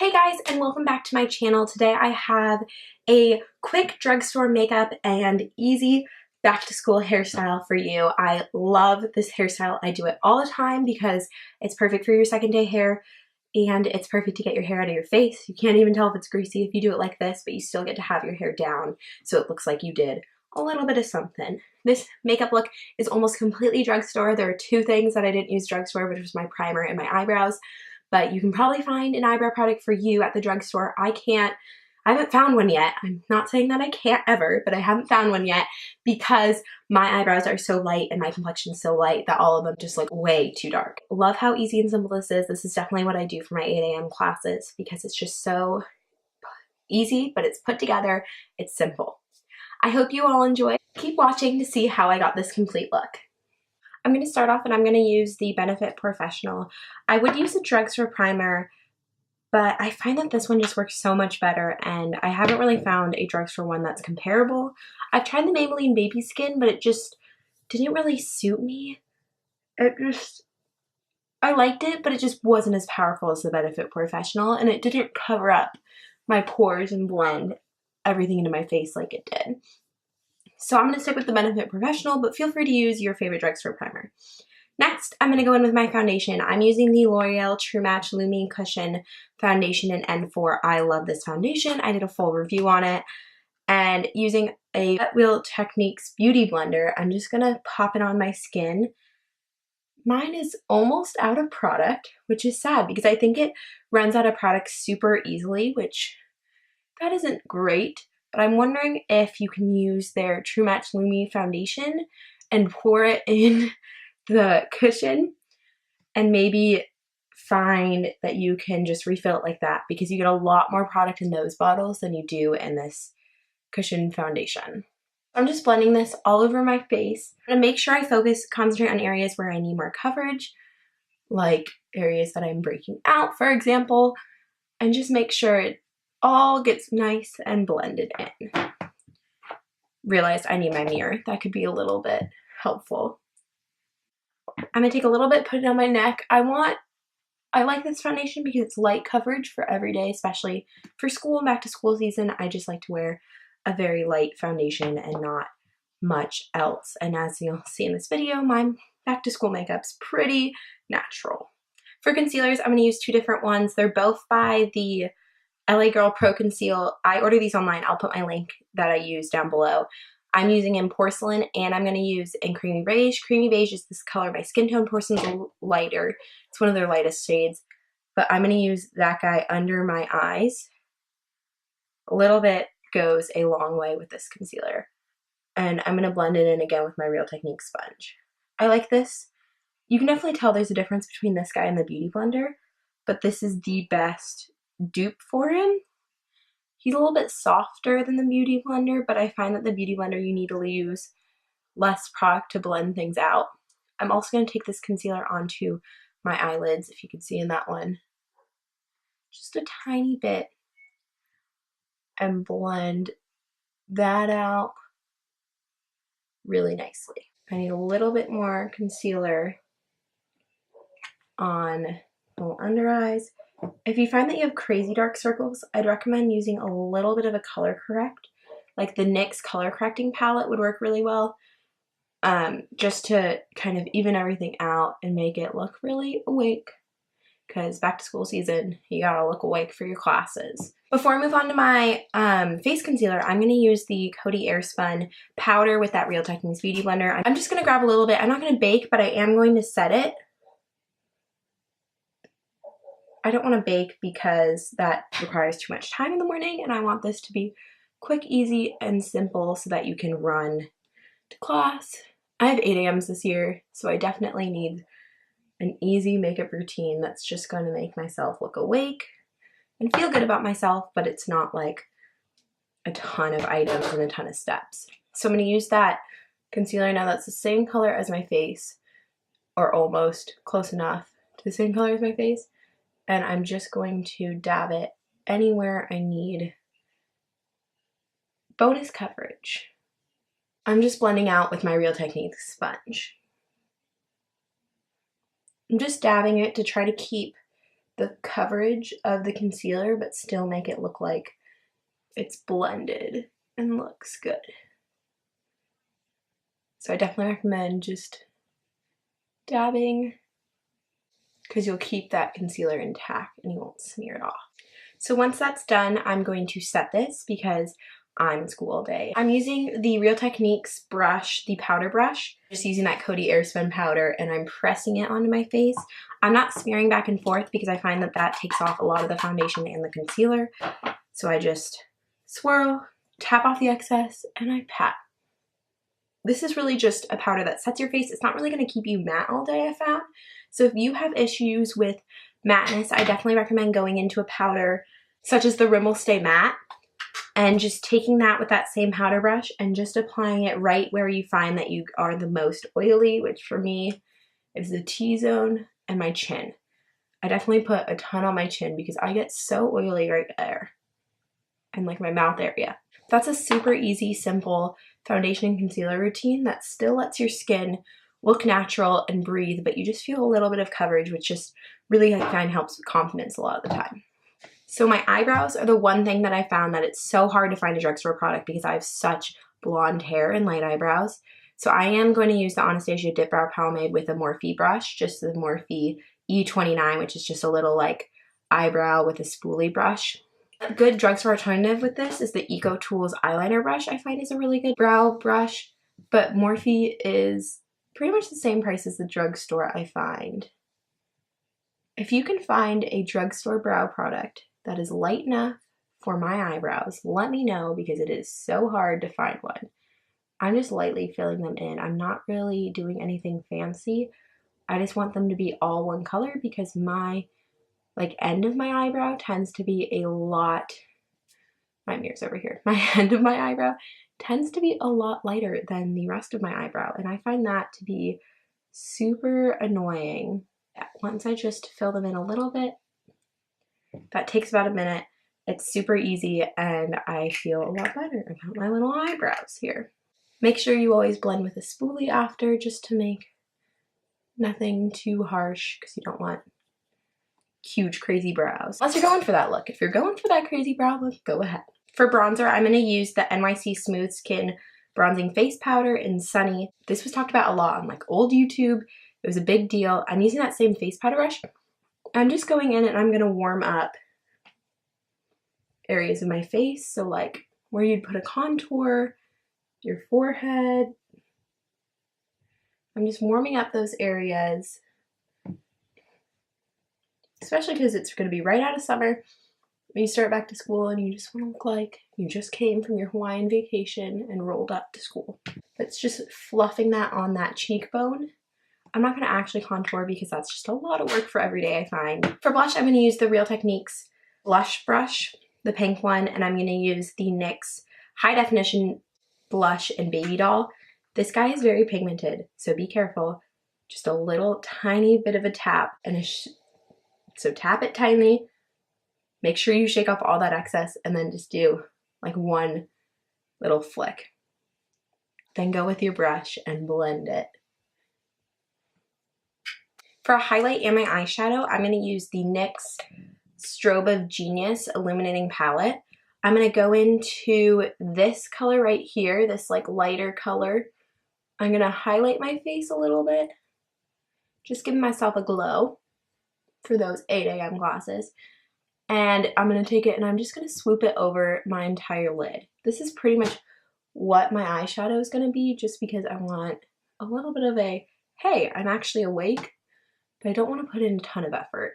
Hey guys, and welcome back to my channel. Today I have a quick drugstore makeup and easy back to school hairstyle for you. I love this hairstyle. I do it all the time because it's perfect for your second day hair and it's perfect to get your hair out of your face. You can't even tell if it's greasy if you do it like this, but you still get to have your hair down so it looks like you did a little bit of something. This makeup look is almost completely drugstore. There are two things that I didn't use drugstore, which was my primer and my eyebrows. But you can probably find an eyebrow product for you at the drugstore. I haven't found one yet. I'm not saying that I can't ever, but I haven't found one yet because my eyebrows are so light and my complexion is so light that all of them just look way too dark. Love how easy and simple this is. This is definitely what I do for my 8 a.m. classes because it's just so easy, but it's put together. It's simple. I hope you all enjoy. Keep watching to see how I got this complete look. I'm going to start off and I'm going to use the Benefit Professional. I would use a drugstore primer, but I find that this one just works so much better and I haven't really found a drugstore one that's comparable. I've tried the Maybelline Baby Skin, but it just didn't really suit me. I liked it, but it just wasn't as powerful as the Benefit Professional and it didn't cover up my pores and blend everything into my face like it did. So I'm going to stick with the Benefit Professional, but feel free to use your favorite drugstore primer. Next, I'm going to go in with my foundation. I'm using the L'Oreal True Match Lumi Cushion Foundation in N4. I love this foundation. I did a full review on it. And using a Wet Wheel Techniques Beauty Blender, I'm just going to pop it on my skin. Mine is almost out of product, which is sad because I think it runs out of product super easily, which that isn't great. But I'm wondering if you can use their True Match Lumi foundation and pour it in the cushion and maybe find that you can just refill it like that because you get a lot more product in those bottles than you do in this cushion foundation. I'm just blending this all over my face. I'm gonna make sure I concentrate on areas where I need more coverage, like areas that I'm breaking out, for example, and just make sure it all gets nice and blended in. Realized I need my mirror. That could be a little bit helpful. I'm gonna take a little bit, put it on my neck. I like this foundation because it's light coverage for every day, especially for school and back to school season. I just like to wear a very light foundation and not much else. And as you'll see in this video, my back to school makeup's pretty natural. For concealers, I'm gonna use two different ones. They're both by the LA Girl Pro Conceal. I order these online. I'll put my link that I use down below. I'm using in Porcelain and I'm going to use in Creamy Beige. Creamy Beige is this color. My skin tone. Porcelain's a lighter. It's one of their lightest shades. But I'm going to use that guy under my eyes. A little bit goes a long way with this concealer. And I'm going to blend it in again with my Real Technique sponge. I like this. You can definitely tell there's a difference between this guy and the Beauty Blender. But this is the best dupe for him. He's a little bit softer than the Beauty Blender, but I find that the Beauty Blender you need to use less product to blend things out. I'm also going to take this concealer onto my eyelids, if you can see in that one. Just a tiny bit. And blend that out really nicely. I need a little bit more concealer on the under eyes. If you find that you have crazy dark circles, I'd recommend using a little bit of a color correct. Like the NYX color correcting palette would work really well. Just to kind of even everything out and make it look really awake. Because back to school season, you gotta look awake for your classes. Before I move on to my face concealer, I'm going to use the Cody Airspun powder with that Real Techniques Beauty Blender. I'm just going to grab a little bit. I'm not going to bake, but I am going to set it. I don't want to bake because that requires too much time in the morning and I want this to be quick, easy, and simple so that you can run to class. I have 8 a.m.s this year, so I definitely need an easy makeup routine that's just going to make myself look awake and feel good about myself, but it's not like a ton of items and a ton of steps. So I'm going to use that concealer now that's the same color as my face, or almost close enough to the same color as my face. And I'm just going to dab it anywhere I need bonus coverage. I'm just blending out with my Real Techniques sponge. I'm just dabbing it to try to keep the coverage of the concealer, but still make it look like it's blended and looks good. So I definitely recommend just dabbing, because you'll keep that concealer intact and you won't smear it off. So once that's done, I'm going to set this because I'm in school all day. I'm using the Real Techniques brush, the powder brush, just using that Cody Airspun powder, and I'm pressing it onto my face. I'm not smearing back and forth because I find that that takes off a lot of the foundation and the concealer. So I just swirl, tap off the excess, and I pat. This is really just a powder that sets your face. It's not really going to keep you matte all day, I found. So if you have issues with matteness, I definitely recommend going into a powder such as the Rimmel Stay Matte and just taking that with that same powder brush and just applying it right where you find that you are the most oily, which for me is the T-zone and my chin. I definitely put a ton on my chin because I get so oily right there and like my mouth area. That's a super easy, simple foundation and concealer routine that still lets your skin look natural and breathe, but you just feel a little bit of coverage, which just really, I find, helps with confidence a lot of the time. So my eyebrows are the one thing that I found that it's so hard to find a drugstore product because I have such blonde hair and light eyebrows. So I am going to use the Anastasia DipBrow Pomade with a Morphie brush, just the Morphie E29, which is just a little like eyebrow with a spoolie brush. A good drugstore alternative with this is the Ecotools eyeliner brush. I find is a really good brow brush, but Morphie is pretty much the same price as the drugstore, I find. If you can find a drugstore brow product that is light enough for my eyebrows, let me know because it is so hard to find one. I'm just lightly filling them in. I'm not really doing anything fancy. I just want them to be all one color because my end of my eyebrow tends to be a lot, my mirror's over here, my end of my eyebrow tends to be a lot lighter than the rest of my eyebrow, and I find that to be super annoying. Once I just fill them in a little bit, that takes about a minute, it's super easy, and I feel a lot better about my little eyebrows here. Make sure you always blend with a spoolie after, just to make nothing too harsh, because you don't want huge crazy brows. Unless you're going for that look. If you're going for that crazy brow look, go ahead. For bronzer, I'm going to use the NYC Smooth Skin Bronzing Face Powder in Sunny. This was talked about a lot on like old YouTube. It was a big deal. I'm using that same face powder brush. I'm just going in and I'm going to warm up areas of my face. So like where you'd put a contour, your forehead. I'm just warming up those areas, especially because it's going to be right out of summer. When you start back to school and you just want to look like you just came from your Hawaiian vacation and rolled up to school. It's just fluffing that on that cheekbone. I'm not going to actually contour because that's just a lot of work for every day, I find. For blush, I'm going to use the Real Techniques blush brush, the pink one, and I'm going to use the NYX High Definition Blush in Babydoll. This guy is very pigmented, so be careful. Just a little tiny bit of a tap, and so tap it tiny. Make sure you shake off all that excess and then just do like one little flick. Then go with your brush and blend it. For a highlight and my eyeshadow, I'm going to use the NYX Strobe of Genius Illuminating Palette. I'm going to go into this color right here, this like lighter color. I'm going to highlight my face a little bit, just giving myself a glow for those 8 a.m. glasses. And I'm going to take it and I'm just going to swoop it over my entire lid. This is pretty much what my eyeshadow is going to be, just because I want a little bit of a, hey, I'm actually awake, but I don't want to put in a ton of effort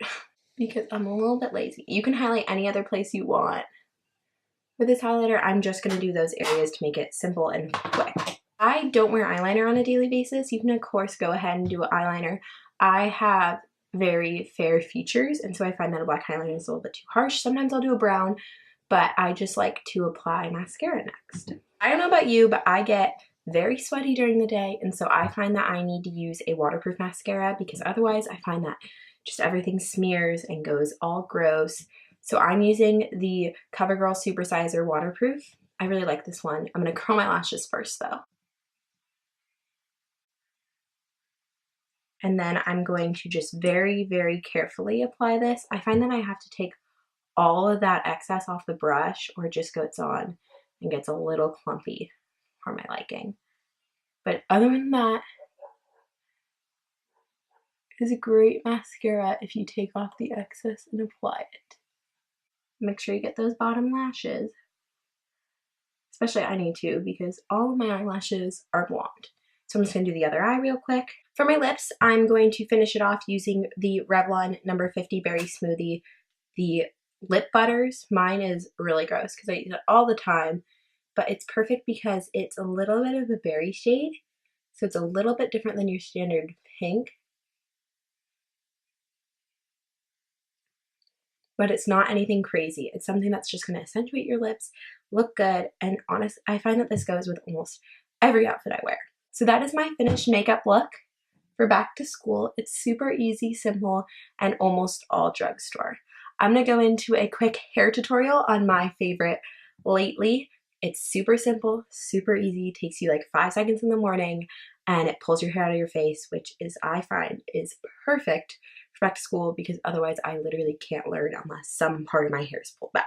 because I'm a little bit lazy. You can highlight any other place you want. With this highlighter, I'm just going to do those areas to make it simple and quick. I don't wear eyeliner on a daily basis. You can, of course, go ahead and do an eyeliner. I have very fair features, and so I find that a black eyeliner is a little bit too harsh. Sometimes I'll do a brown, but I just like to apply mascara next. I don't know about you, but I get very sweaty during the day, and so I find that I need to use a waterproof mascara because otherwise I find that just everything smears and goes all gross. So I'm using the Covergirl Super Sizer Waterproof. I really like this one. I'm going to curl my lashes first though. And then I'm going to just very, very carefully apply this. I find that I have to take all of that excess off the brush or it just goes on and gets a little clumpy for my liking. But other than that, it's a great mascara if you take off the excess and apply it. Make sure you get those bottom lashes. Especially I need to because all of my eyelashes are blonde. So I'm just going to do the other eye real quick. For my lips, I'm going to finish it off using the Revlon No. 50 Berry Smoothie. The lip butters, mine is really gross because I use it all the time, but it's perfect because it's a little bit of a berry shade. So it's a little bit different than your standard pink. But it's not anything crazy. It's something that's just going to accentuate your lips, look good, and honest, I find that this goes with almost every outfit I wear. So that is my finished makeup look for back to school. It's super easy, simple, and almost all drugstore. I'm going to go into a quick hair tutorial on my favorite lately. It's super simple, super easy, takes you like 5 seconds in the morning, and it pulls your hair out of your face, which is, I find, is perfect for back to school because otherwise I literally can't learn unless some part of my hair is pulled back.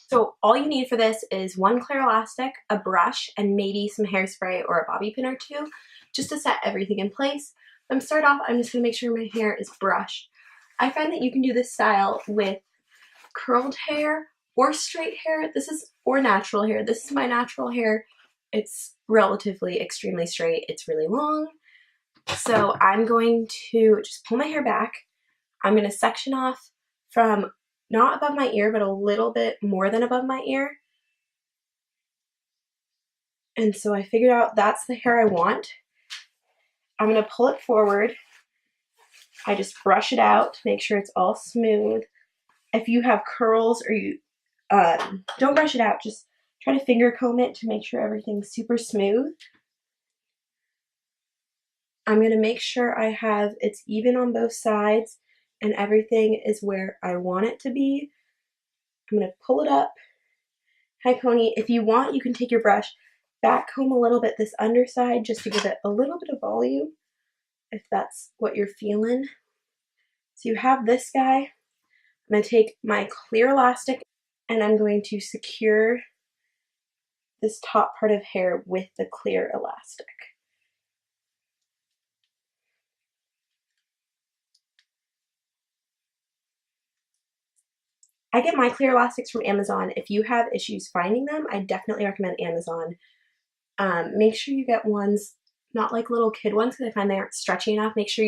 So all you need for this is one clear elastic, a brush, and maybe some hairspray or a bobby pin or two just to set everything in place. To start off, I'm just going to make sure my hair is brushed. I find that you can do this style with curled hair or straight hair. Or natural hair. This is my natural hair. It's relatively extremely straight. It's really long. So I'm going to just pull my hair back. I'm going to section off from not above my ear, but a little bit more than above my ear. And so I figured out that's the hair I want. I'm going to pull it forward. I just brush it out to make sure it's all smooth. If you have curls or you don't brush it out, just try to finger comb it to make sure everything's super smooth. I'm going to make sure it's even on both sides and everything is where I want it to be. I'm going to pull it up. Hi pony, if you want, you can take your brush, back comb a little bit this underside just to give it a little bit of volume if that's what you're feeling. So you have this guy. I'm going to take my clear elastic and I'm going to secure this top part of hair with the clear elastic. I get my clear elastics from Amazon. If you have issues finding them, I definitely recommend Amazon. Make sure you get ones, not like little kid ones because I find they aren't stretchy enough. Make sure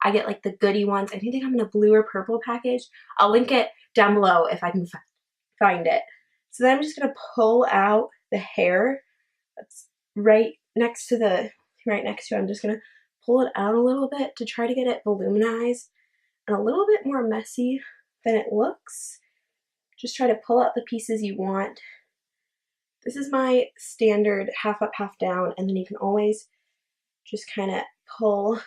I get like the goodie ones. I think they come in a blue or purple package. I'll link it down below if I can find it. So then I'm just going to pull out the hair that's right next to I'm just going to pull it out a little bit to try to get it voluminized and a little bit more messy than it looks. Just try to pull out the pieces you want. This is my standard half up, half down, and then you can always just kind of pull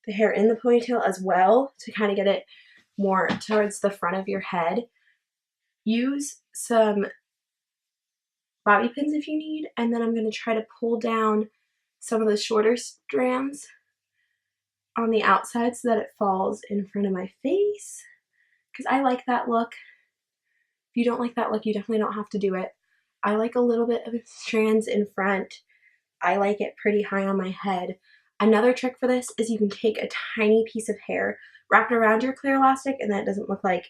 the hair in the ponytail as well to kind of get it more towards the front of your head. Use some bobby pins if you need, and then I'm going to try to pull down some of the shorter strands on the outside so that it falls in front of my face because I like that look. If you don't like that look, you definitely don't have to do it. I like a little bit of strands in front. I like it pretty high on my head. Another trick for this is you can take a tiny piece of hair, wrap it around your clear elastic, and then it doesn't look like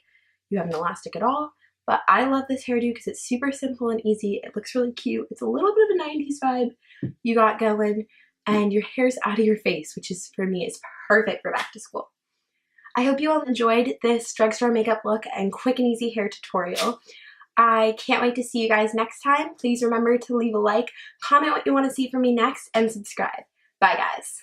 you have an elastic at all. But I love this hairdo because it's super simple and easy. It looks really cute. It's a little bit of a 90s vibe you got going, and your hair's out of your face, which is, for me, is perfect for back to school. I hope you all enjoyed this drugstore makeup look and quick and easy hair tutorial. I can't wait to see you guys next time. Please remember to leave a like, comment what you want to see from me next, and subscribe. Bye, guys.